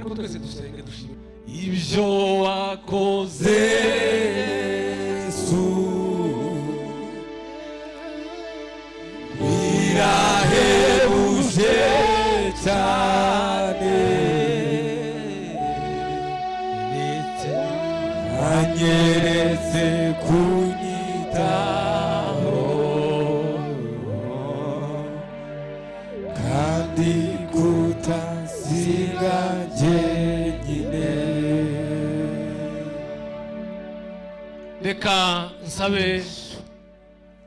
ariko twese dusenge dushime ibyo wakoze Yesu birahebuje cyane anyeretse kunyitaho kandi kutasiga jyenyine. Reka nsabe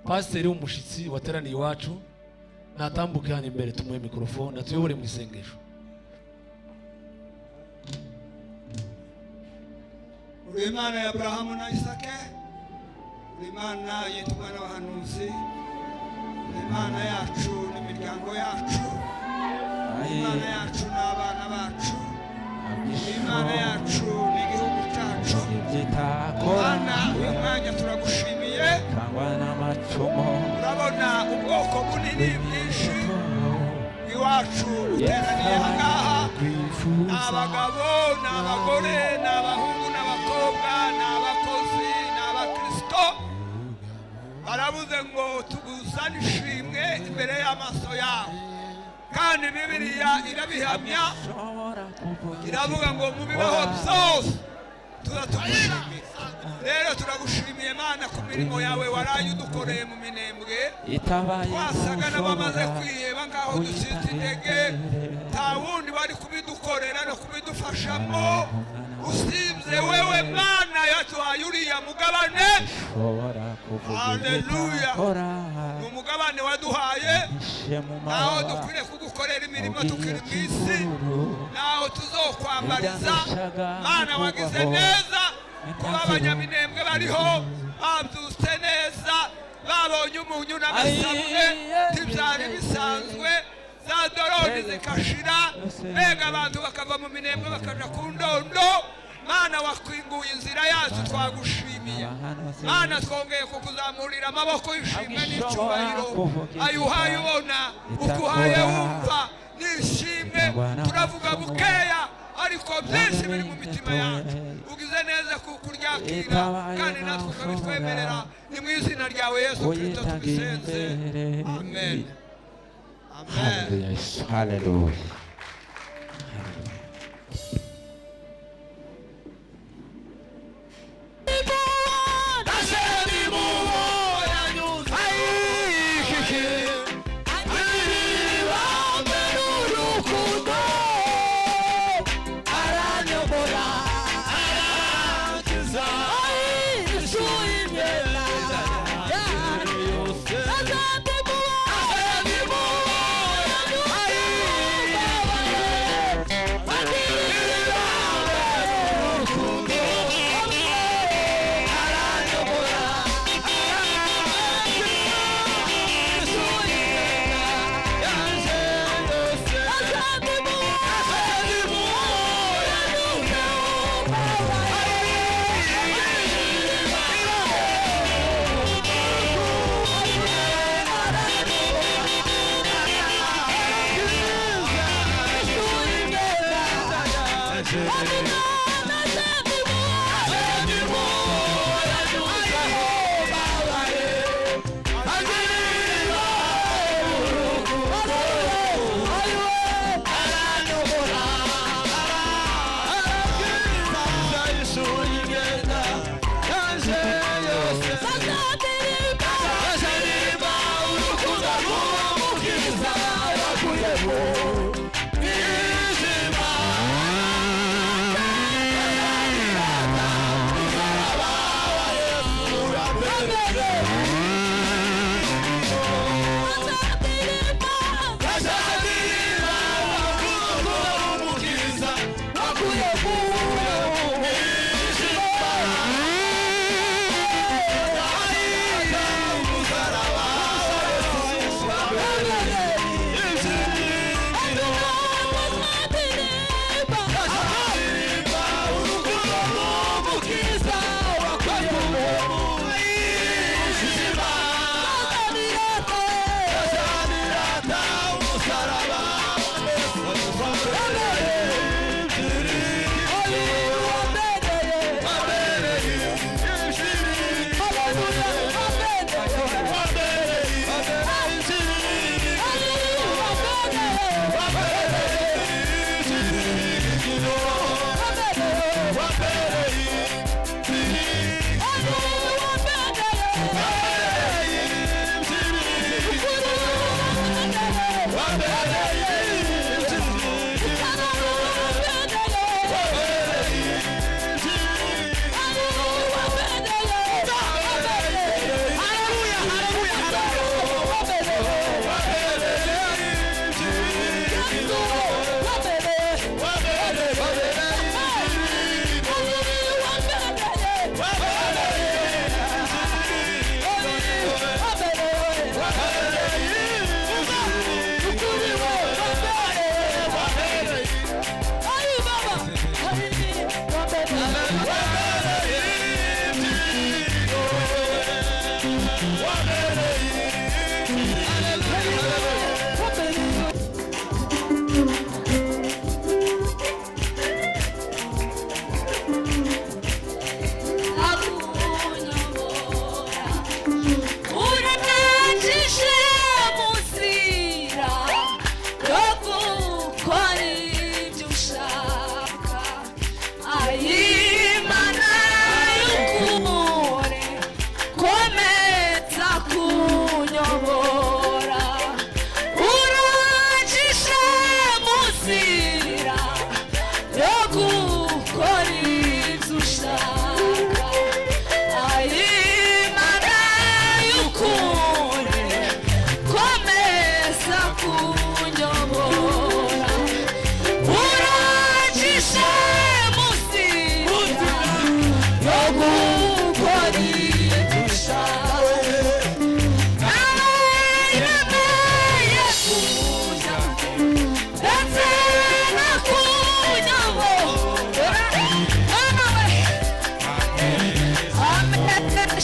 pasiteri w'umushitsi wateraniye iwacu natambuke hano imbere tumuhe mikrofone atuyobore mu isengesho. Uri Imana ya Abrahamu na Isaka, uri Imana yitwa n'abahanuzi, uri Imana yacu n'imiryango yacu, uri Imana yacu n'abana bacu, uri Imana yacu n'igihugu cyacu. Mana uyu mwanya turagushimiye, urabona ubwoko bunini bwinshi iwacu uteraniye ahangaha, n'abagabo n'abagore n'abahungu n'abakobwa n'abakozi n'abakristo, baravuze ngo tuguzane ishimwe imbere y'amaso yawe, kandi Bibiliya irabihamya, iravuga ngo mu bibaho byose tuzatugushimira. Rero turagushimiye Mana ku mirimo yawe waraye udukoreye mu minembwe, twasaga n'abamaze kwiheba ngaho dusitse intege, nta wundi bari kubidukorera no kubidufashamo usibye wewe Mana yaduhaye uriya mugabane. Haleluya, ni umugabane waduhaye, naho dukwiriye kugukorera imirimo tukiri mu isi, naho tuzokwambariza. Mana wagize neza kuba abanyaminembwe bariho babyutse neza, babonye umunyu n'amasabune ntibyari bisanzwe, za doroni zikashira, mbega abantu bakava mu minembwe bakaja ku ndondo. Mana wakwinguye inzira yacu, twagushimiye Mana, twongeye kukuzamurira amaboko y'ishimwe n'icyubahiro, ayuhaye ubona, ukuhaye wumva n'ishimwe. Turavuga bukeya ariko byinshi biri mu mitima yacu, ugize neza kukuryakira kandi natwe ukabitwemerera. Ni mu izina ryawe Yesu Kristo tubisenze, amen. Amen. Hallelujah.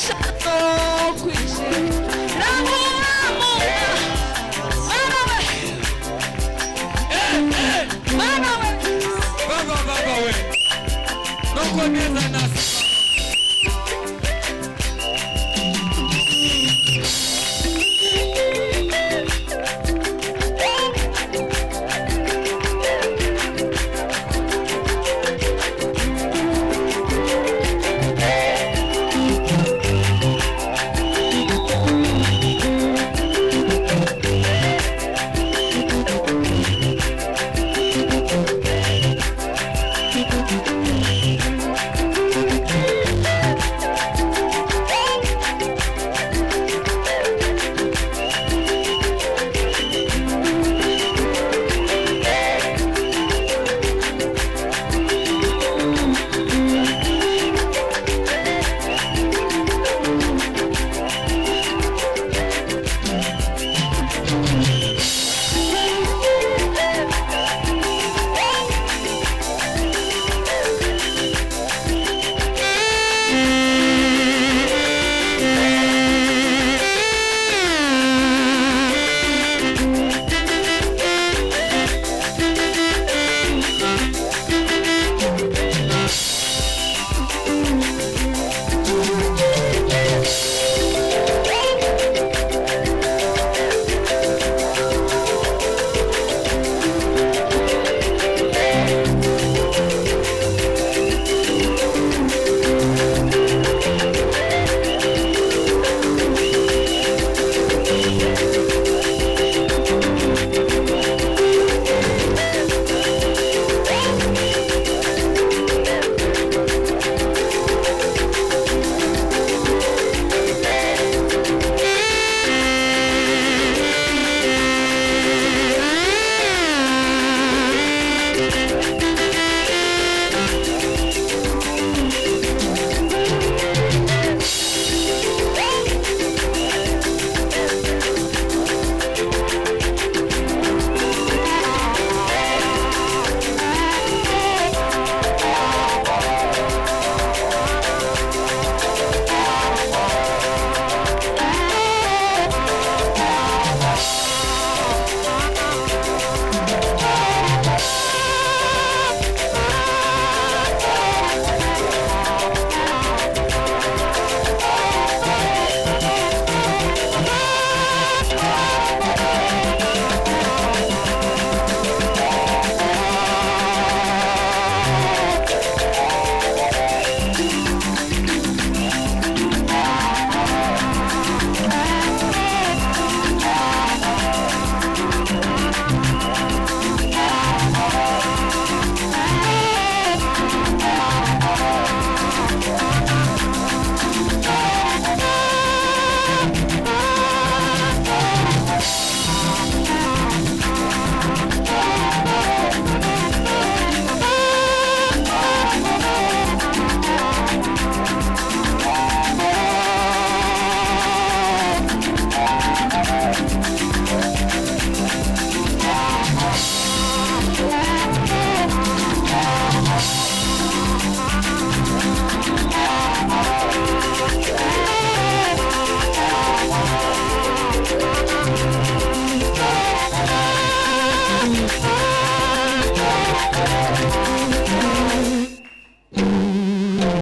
umugisha